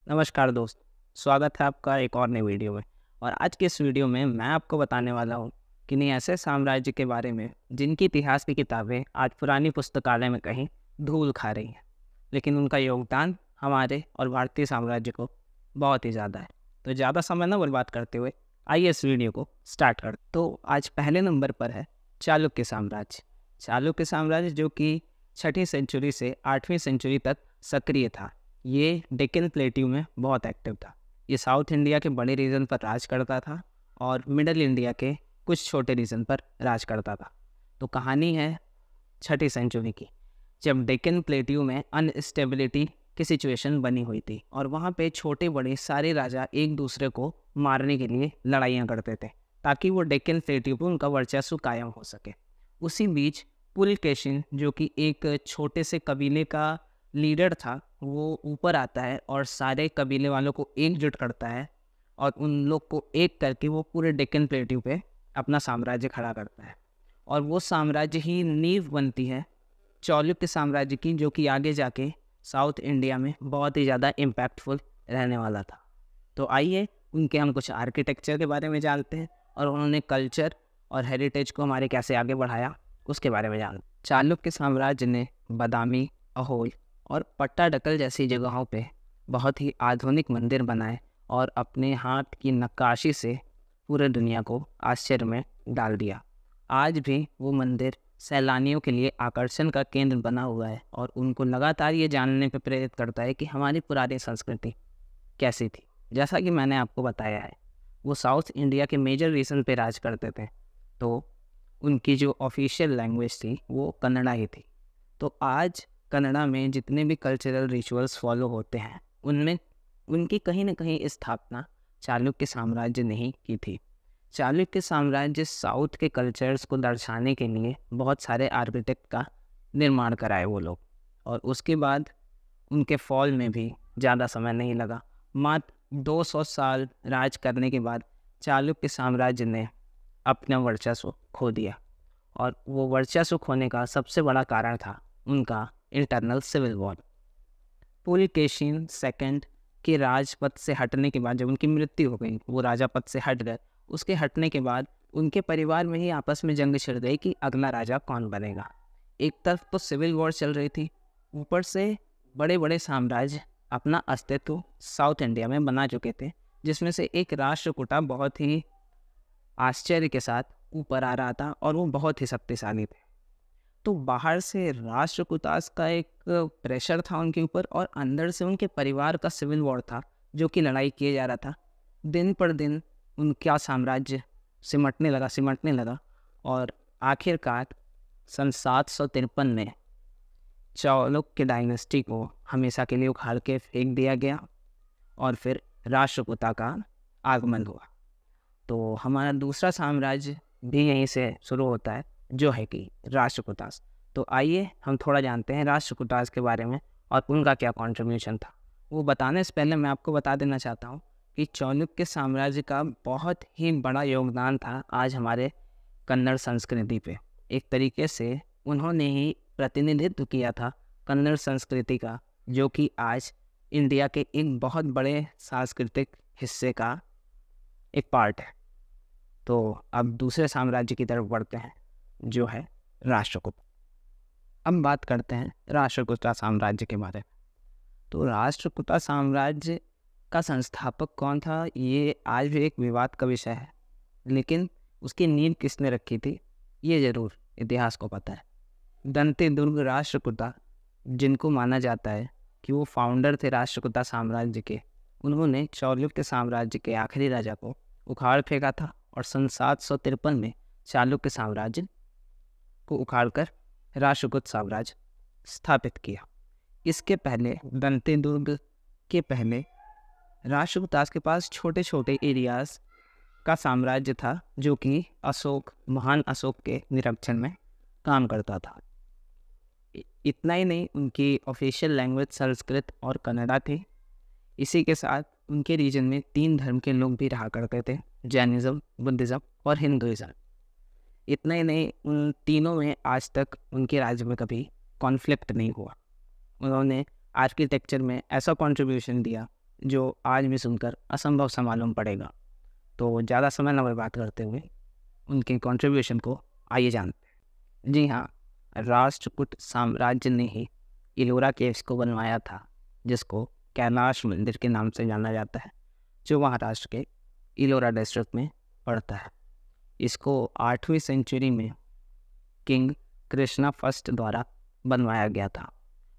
नमस्कार दोस्त, स्वागत है आपका एक और नई वीडियो में। और आज के इस वीडियो में मैं आपको बताने वाला हूँ कि नहीं ऐसे साम्राज्य के बारे में जिनकी इतिहास की किताबें आज पुरानी पुस्तकालय में कहीं धूल खा रही हैं, लेकिन उनका योगदान हमारे और भारतीय साम्राज्य को बहुत ही ज़्यादा है। तो ज़्यादा समय न बर्बाद करते हुए आइए इस वीडियो को स्टार्ट कर। तो आज पहले नंबर पर है चालुक्य साम्राज्य। चालुक्य साम्राज्य जो कि 6वीं सेंचुरी से 8वीं सेंचुरी तक सक्रिय था। ये डेक्कन प्लेट्यू में बहुत एक्टिव था। ये साउथ इंडिया के बड़े रीजन पर राज करता था और मिडल इंडिया के कुछ छोटे रीजन पर राज करता था। तो कहानी है 6वीं सेंचुरी की, जब डेक्कन प्लेट्यू में अनस्टेबिलिटी की सिचुएशन बनी हुई थी और वहाँ पे छोटे बड़े सारे राजा एक दूसरे को मारने के लिए लड़ाइयाँ करते थे ताकि वो डेक्कन प्लेट्यू पर उनका वर्चस्व कायम हो सके। उसी बीच पुलकेशिन जो कि एक छोटे से कबीले का लीडर था, वो ऊपर आता है और सारे कबीले वालों को एकजुट करता है और उन लोग को एक करके वो पूरे डेक्कन प्लेट्यू पे अपना साम्राज्य खड़ा करता है। और वो साम्राज्य ही नींव बनती है चालुक्य साम्राज्य की, जो कि आगे जाके साउथ इंडिया में बहुत ही ज़्यादा इम्पैक्टफुल रहने वाला था। तो आइए उनके हम कुछ आर्किटेक्चर के बारे में जानते हैं और उन्होंने कल्चर और हेरिटेज को हमारे कैसे आगे बढ़ाया उसके बारे में जानते हैं। चालुक्य साम्राज्य ने बादामी, अहोई और पट्टाडकल जैसी जगहों पे बहुत ही आधुनिक मंदिर बनाए और अपने हाथ की नक्काशी से पूरे दुनिया को आश्चर्य में डाल दिया। आज भी वो मंदिर सैलानियों के लिए आकर्षण का केंद्र बना हुआ है और उनको लगातार ये जानने पर प्रेरित करता है कि हमारी पुरानी संस्कृति कैसी थी। जैसा कि मैंने आपको बताया है, वो साउथ इंडिया के मेजर रीजन पे राज करते थे, तो उनकी जो ऑफिशियल लैंग्वेज थी वो कन्नड़ा ही थी। तो आज कन्नड़ा में जितने भी कल्चरल रिचुअल्स फॉलो होते हैं उनमें उनकी कहीं ना कहीं स्थापना चालुक्य साम्राज्य ने ही की थी। चालुक्य साम्राज्य साउथ के कल्चर्स को दर्शाने के लिए बहुत सारे आर्किटेक्ट का निर्माण कराए वो लोग, और उसके बाद उनके फॉल में भी ज़्यादा समय नहीं लगा। मात्र 200 साल राज करने के बाद चालुक्य साम्राज्य ने अपना वर्चस्व खो दिया, और वो वर्चस्व खोने का सबसे बड़ा कारण था उनका internal civil war. Pulakeshin second के राजपद से हटने के बाद, जब उनकी मृत्यु हो गई, वो राजा पद से हट गए, उसके हटने के बाद उनके परिवार में ही आपस में जंग छिड़ गई कि अगला राजा कौन बनेगा। एक तरफ तो सिविल वॉर चल रही थी, ऊपर से बड़े बड़े साम्राज्य अपना अस्तित्व साउथ इंडिया में बना चुके थे, जिसमें से एक राष्ट्रकूटा बहुत ही आश्चर्य के साथ ऊपर आ रहा था और वो बहुत ही शक्तिशाली थे। तो बाहर से राष्ट्रकूटास का एक प्रेशर था उनके ऊपर, और अंदर से उनके परिवार का सिविल वॉर था जो कि लड़ाई किया जा रहा था। दिन पर दिन उनका साम्राज्य सिमटने लगा और आखिरकार सन 753 में चालुक्य डायनेस्टी को हमेशा के लिए उखाड़ के फेंक दिया गया और फिर राष्ट्रकूटा का आगमन हुआ। तो हमारा दूसरा साम्राज्य भी यहीं से शुरू होता है, जो है कि राष्ट्रकूटास। तो आइए हम थोड़ा जानते हैं राष्ट्रकूटास के बारे में और उनका क्या कंट्रीब्यूशन था। वो बताने से पहले मैं आपको बता देना चाहता हूँ कि चालुक्य साम्राज्य का बहुत ही बड़ा योगदान था आज हमारे कन्नड़ संस्कृति पे। एक तरीके से उन्होंने ही प्रतिनिधित्व किया था कन्नड़ संस्कृति का, जो कि आज इंडिया के एक बहुत बड़े सांस्कृतिक हिस्से का एक पार्ट है। तो अब दूसरे साम्राज्य की तरफ बढ़ते हैं, जो है राष्ट्रकूट। अब बात करते हैं राष्ट्रकूटा साम्राज्य के बारे में। तो राष्ट्रकूटा साम्राज्य का संस्थापक कौन था, ये आज भी एक विवाद का विषय है, लेकिन उसकी नींव किसने रखी थी ये ज़रूर इतिहास को पता है। दंतेदुर्ग राष्ट्रकूटा, जिनको माना जाता है कि वो फाउंडर थे राष्ट्रकूटा साम्राज्य के, उन्होंने चालुक्य साम्राज्य के आखिरी राजा को उखाड़ फेंका था और सन 753 में चालुक्य साम्राज्य को उखाड़कर राष्ट्रकूट साम्राज्य स्थापित किया। इसके पहले दंतेदुर्ग के पहले राष्ट्रकूटास के पास छोटे छोटे एरियाज का साम्राज्य था, जो कि महान अशोक के निरीक्षण में काम करता था। इतना ही नहीं, उनकी ऑफिशियल लैंग्वेज संस्कृत और कन्नड़ा थी। इसी के साथ उनके रीजन में 3 धर्म के लोग भी रहा करते थे, जैनिज़्म, बुद्धिज़्म और हिंदुइज़्म। इतना ही नहीं, उन तीनों में आज तक उनके राज्य में कभी कॉन्फ्लिक्ट नहीं हुआ। उन्होंने आर्किटेक्चर में ऐसा कंट्रीब्यूशन दिया जो आज भी सुनकर असंभव सा मालूम पड़ेगा। तो ज़्यादा समय न बर्बाद करते हुए उनके कंट्रीब्यूशन को आइए जानते हैं। जी हाँ, राष्ट्रकूट साम्राज्य ने ही इलोरा केव्स को बनवाया था, जिसको कैलाश मंदिर के नाम से जाना जाता है, जो महाराष्ट्र के इलोरा डिस्ट्रिक्ट में पड़ता है। इसको 8वीं सेंचुरी में किंग कृष्णा फर्स्ट द्वारा बनवाया गया था।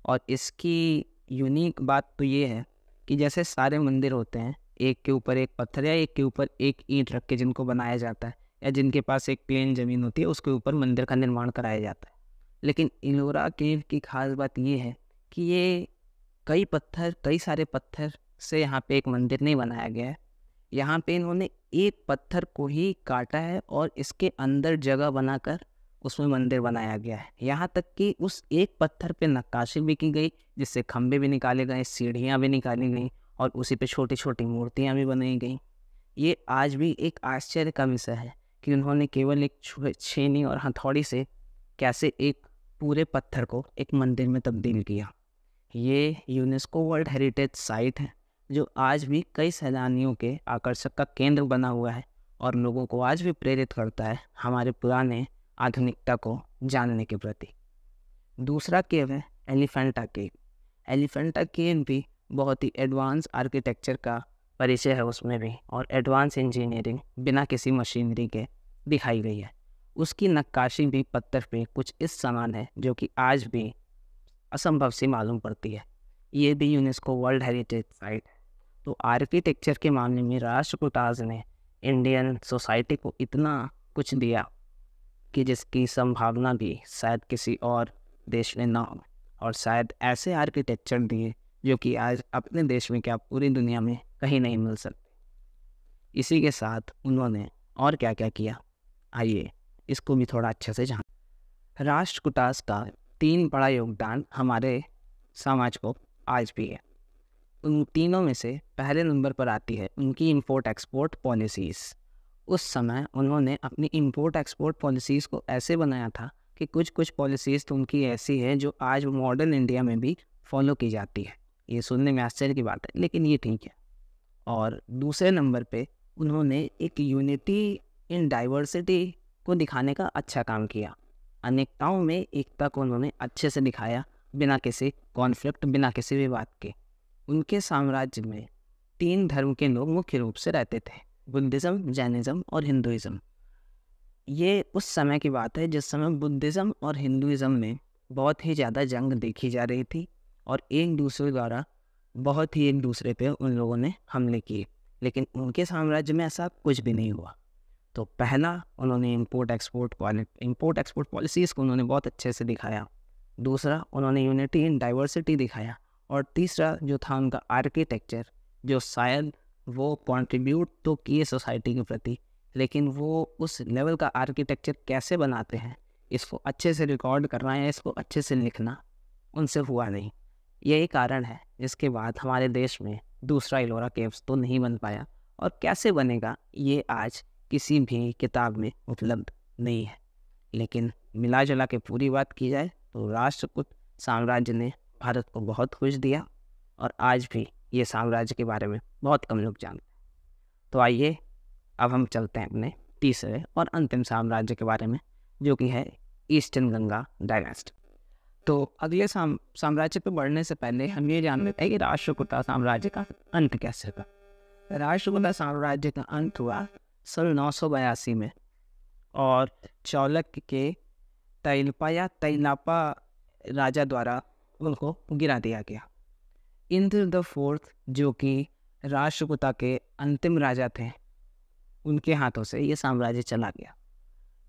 और इसकी यूनिक बात तो ये है कि जैसे सारे मंदिर होते हैं, एक के ऊपर एक पत्थर या एक के ऊपर एक ईंट रख के जिनको बनाया जाता है, या जिनके पास एक प्लेन ज़मीन होती है उसके ऊपर मंदिर का निर्माण कराया जाता है। लेकिन इलोरा केव की खास बात ये है कि ये कई सारे पत्थर से यहाँ पे एक मंदिर नहीं बनाया गया है। यहाँ पे इन्होंने एक पत्थर को ही काटा है और इसके अंदर जगह बनाकर उसमें मंदिर बनाया गया है। यहाँ तक कि उस एक पत्थर पे नक्काशी भी की गई, जिससे खंभे भी निकाले गए, सीढ़ियाँ भी निकाली गई और उसी पे छोटी छोटी मूर्तियाँ भी बनाई गई। ये आज भी एक आश्चर्य का विषय है कि उन्होंने केवल एक छेनी और हथौड़ी से कैसे एक पूरे पत्थर को एक मंदिर में तब्दील किया। ये यूनेस्को वर्ल्ड हेरिटेज साइट है, जो आज भी कई सैलानियों के आकर्षक का केंद्र बना हुआ है और लोगों को आज भी प्रेरित करता है हमारे पुराने आधुनिकता को जानने के प्रति। दूसरा केव है एलिफेंटा केव। एलिफेंटा केव भी बहुत ही एडवांस आर्किटेक्चर का परिचय है उसमें भी, और एडवांस इंजीनियरिंग बिना किसी मशीनरी के दिखाई गई है। उसकी नक्काशी भी पत्थर पे कुछ इस समान है जो कि आज भी असंभव सी मालूम पड़ती है। ये भी यूनेस्को वर्ल्ड हेरिटेज साइट है। तो आर्किटेक्चर के मामले में राष्ट्रकूटाज ने इंडियन सोसाइटी को इतना कुछ दिया कि जिसकी संभावना भी शायद किसी और देश में ना हो, और शायद ऐसे आर्किटेक्चर दिए जो कि आज अपने देश में क्या पूरी दुनिया में कहीं नहीं मिल सकते। इसी के साथ उन्होंने और क्या क्या किया, आइए इसको भी थोड़ा अच्छे से जान। राष्ट्रकूटाज का 3 बड़ा योगदान हमारे समाज को आज भी है। उन तीनों में से पहले नंबर पर आती है उनकी इंपोर्ट एक्सपोर्ट पॉलिसीज़। उस समय उन्होंने अपनी इंपोर्ट एक्सपोर्ट पॉलिसीज़ को ऐसे बनाया था कि कुछ पॉलिसीज़ तो उनकी ऐसी है जो आज मॉडर्न इंडिया में भी फॉलो की जाती है। ये सुनने में आश्चर्य की बात है, लेकिन ये ठीक है। और दूसरे नंबर पे उन्होंने एक यूनिटी इन डाइवर्सिटी को दिखाने का अच्छा काम किया। अनेकताओं में एकता को उन्होंने अच्छे से दिखाया, बिना किसी कॉन्फ्लिक्ट, बिना किसी विवाद के। उनके साम्राज्य में 3 धर्म के लोग मुख्य रूप से रहते थे, बुद्धिज़्म, जैनिज़्म और हिंदुइज़्म। ये उस समय की बात है जिस समय बुद्धिज़्म और हिंदुइज़्म में बहुत ही ज़्यादा जंग देखी जा रही थी और एक दूसरे द्वारा बहुत ही एक दूसरे पे उन लोगों ने हमले किए। लेकिन उनके साम्राज्य में ऐसा कुछ भी नहीं हुआ। तो पहला उन्होंने इंपोर्ट एक्सपोर्ट पॉलिसीज़ को उन्होंने बहुत अच्छे से दिखाया। दूसरा उन्होंने यूनिटी इन डाइवर्सिटी दिखाया। और तीसरा जो था उनका आर्किटेक्चर, जो शायद वो कंट्रीब्यूट तो किए सोसाइटी के प्रति, लेकिन वो उस लेवल का आर्किटेक्चर कैसे बनाते हैं, इसको अच्छे से रिकॉर्ड करना या इसको अच्छे से लिखना उनसे हुआ नहीं। यही कारण है जिसके बाद हमारे देश में दूसरा इलोरा केव्स तो नहीं बन पाया, और कैसे बनेगा ये आज किसी भी किताब में उपलब्ध नहीं है। लेकिन मिला जुला के पूरी बात की जाए तो राष्ट्रकूट साम्राज्य ने भारत को बहुत कुछ दिया, और आज भी ये साम्राज्य के बारे में बहुत कम लोग जानते हैं। तो आइए अब हम चलते हैं अपने तीसरे और अंतिम साम्राज्य के बारे में, जो कि है ईस्टर्न गंगा डायनेस्टी। तो अगले साम्राज्य पर बढ़ने से पहले हम ये जान लेते हैं कि राष्ट्रकूट साम्राज्य का अंत कैसे हुआ। राष्ट्रकूट साम्राज्य का अंत हुआ सन 982 में, और चालुक्य के तैलापा राजा द्वारा उनको गिरा दिया गया। इंद्र द फोर्थ, जो कि राष्ट्रकूट के अंतिम राजा थे, उनके हाथों से ये साम्राज्य चला गया।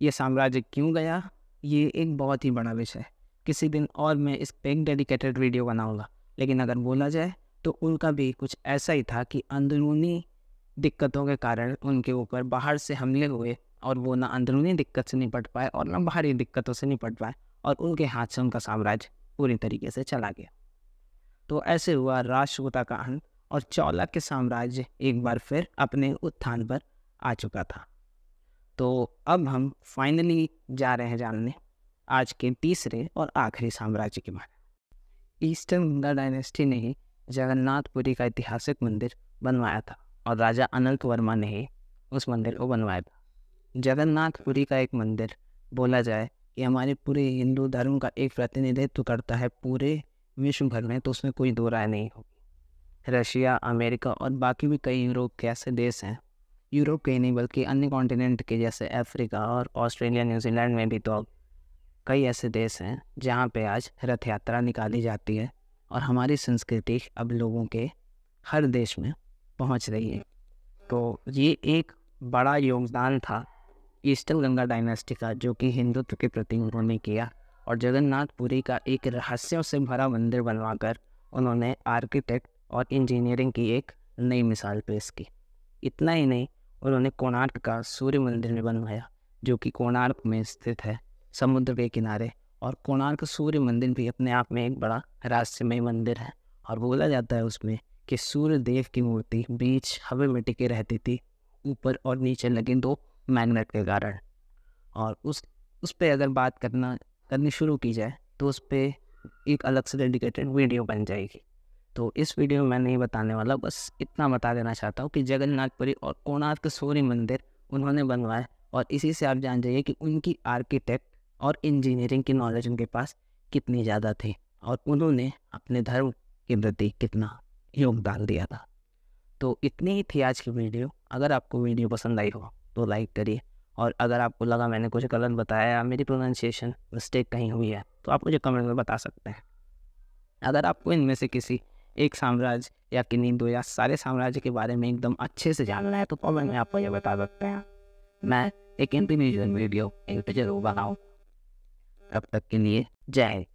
ये साम्राज्य क्यों गया, ये एक बहुत ही बड़ा विषय है। किसी दिन और मैं इस पे एक डेडिकेटेड वीडियो बनाऊंगा। लेकिन अगर बोला जाए तो उनका भी कुछ ऐसा ही था कि अंदरूनी दिक्कतों के कारण उनके ऊपर बाहर से हमले हुए, और वो ना अंदरूनी दिक्कत से निपट पाए और ना बाहरी दिक्कतों से निपट पाए, और उनके हाथ से उनका साम्राज्य पूरी तरीके से चला गया। तो ऐसे हुआ राष्ट्रकूट का अंत, और चालुक्य साम्राज्य एक बार फिर अपने उत्थान पर आ चुका था। तो अब हम फाइनली जा रहे हैं जानने आज के तीसरे और आखिरी साम्राज्य के बारे में। ईस्टर्न गंगा डायनेस्टी ने ही जगन्नाथपुरी का ऐतिहासिक मंदिर बनवाया था और राजा अनंत वर्मा ने ही उस मंदिर को बनवाया था। जगन्नाथपुरी का एक मंदिर बोला जाए कि हमारे पूरे हिंदू धर्म का एक प्रतिनिधित्व करता है पूरे विश्व भर में, तो उसमें कोई दो राय नहीं होगी। रशिया, अमेरिका और बाकी भी कई यूरोप के ऐसे देश हैं, यूरोप के ही नहीं बल्कि अन्य कॉन्टिनेंट के जैसे अफ्रीका और ऑस्ट्रेलिया, न्यूजीलैंड में भी तो कई ऐसे देश हैं जहाँ पे आज रथ यात्रा निकाली जाती है और हमारी संस्कृति अब लोगों के हर देश में पहुँच रही है। तो ये एक बड़ा योगदान था ईस्टर्न गंगा डायनेस्टी का, जो कि हिंदुत्व के प्रति उन्होंने किया और जगन्नाथपुरी का एक रहस्यों से भरा मंदिर बनवाकर उन्होंने आर्किटेक्ट और इंजीनियरिंग की एक नई मिसाल पेश की। इतना ही नहीं, उन्होंने कोणार्क का सूर्य मंदिर भी बनवाया, जो कि कोणार्क में स्थित है समुद्र के किनारे। और कोणार्क सूर्य मंदिर भी अपने आप में एक बड़ा रहस्यमय मंदिर है और बोला जाता है उसमें कि सूर्य देव की मूर्ति बीच हवा में टिके रहती थी, ऊपर और नीचे लगे दो मैग्नेट के कारण। और उस पे अगर बात करनी शुरू की जाए तो उस पे एक अलग से डेडिकेटेड वीडियो बन जाएगी। तो इस वीडियो में मैं नहीं बताने वाला, बस इतना बता देना चाहता हूँ कि जगन्नाथपुरी और कोणार्क सूर्य मंदिर उन्होंने बनवाया और इसी से आप जान जाइए कि उनकी आर्किटेक्ट और इंजीनियरिंग की नॉलेज उनके पास कितनी ज़्यादा थी और उन्होंने अपने धर्म के प्रति कितना योगदान दिया था। तो इतनी ही थी आज की वीडियो। अगर आपको वीडियो पसंद आई हो तो लाइक करिए, और अगर आपको लगा मैंने कुछ गलत बताया या मेरी प्रोनाउंसिएशन मिस्टेक कहीं हुई है तो आप मुझे कमेंट में बता सकते हैं। अगर आपको इनमें से किसी एक साम्राज्य या किन्हीं दो या सारे साम्राज्य के बारे में एकदम अच्छे से जानना है तो कमेंट में आपको ये बता सकते हैं। मैं एक इंडिविजुअल वीडियो इन पे जरूर बनाऊँ। तब तक के लिए जय हिंद।